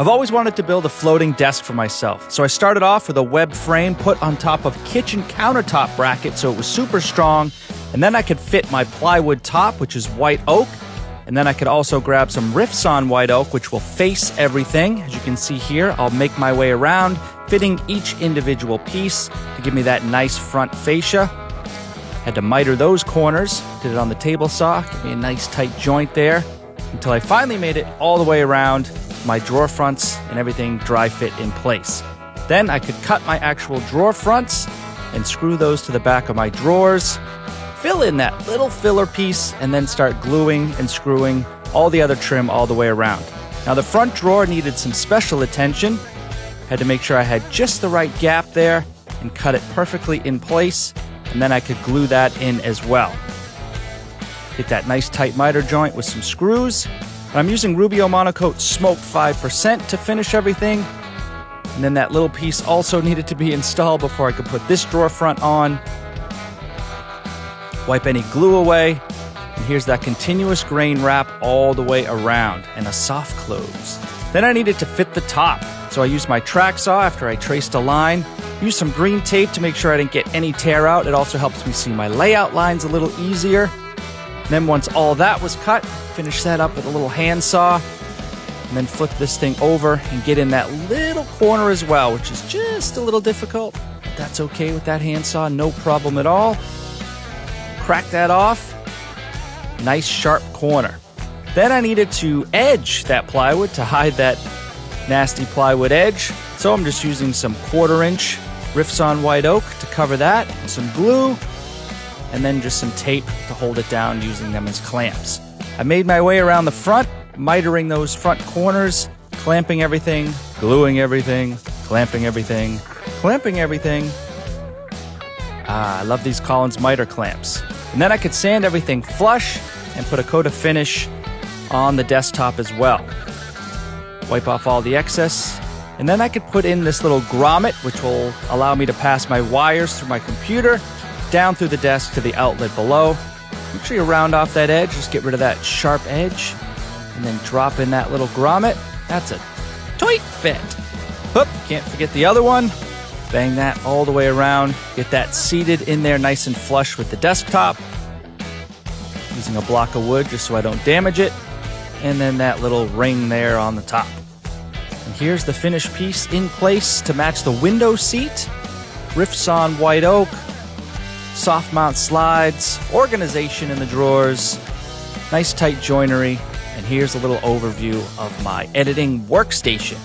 I've always wanted to build a floating desk for myself, so I started off with a web frame put on top of kitchen countertop bracket so it was super strong, and then I could fit my plywood top, which is white oak, and then I could also grab some riffs on white oak, which will face everything. As you can see here, I'll make my way around, fitting each individual piece to give me that nice front fascia. Had to miter those corners, did it on the table saw, give me a nice tight joint there, until I finally made it all the way around, my drawer fronts and everything dry fit in place. Then I could cut my actual drawer fronts and screw those to the back of my drawers, fill in that little filler piece, and then start gluing and screwing all the other trim all the way around. Now the front drawer needed some special attention. Had to make sure I had just the right gap there and cut it perfectly in place, and then I could glue that in as well. Get that nice tight miter joint with some screws. I'm using Rubio Monocoat Smoke 5% to finish everything. And then that little piece also needed to be installed before I could put this drawer front on. Wipe any glue away. And here's that continuous grain wrap all the way around and a soft close. Then I needed to fit the top. So I used my track saw after I traced a line. Used some green tape to make sure I didn't get any tear out. It also helps me see my layout lines a little easier. And then once all that was cut, finish that up with a little handsaw, and then flip this thing over and get in that little corner as well, which is just a little difficult. But that's okay with that handsaw, no problem at all. Crack that off. Nice sharp corner. Then I needed to edge that plywood to hide that nasty plywood edge. So I'm just using some 1/4-inch riffs on white oak to cover that, some glue, and then just some tape to hold it down using them as clamps. I made my way around the front, mitering those front corners, clamping everything, gluing everything, clamping everything, clamping everything. I love these Collins miter clamps. And then I could sand everything flush and put a coat of finish on the desktop as well. Wipe off all the excess. And then I could put in this little grommet, which will allow me to pass my wires through my computer down through the desk to the outlet below. Make sure you round off that edge, just get rid of that sharp edge, and then drop in that little grommet. That's a tight fit. Hoop, can't forget the other one. Bang that all the way around. Get that seated in there nice and flush with the desktop. Using a block of wood just so I don't damage it. And then that little ring there on the top. And here's the finished piece in place to match the window seat. Riffs on white oak. Soft mount slides, organization in the drawers, nice tight joinery, and here's a little overview of my editing workstation.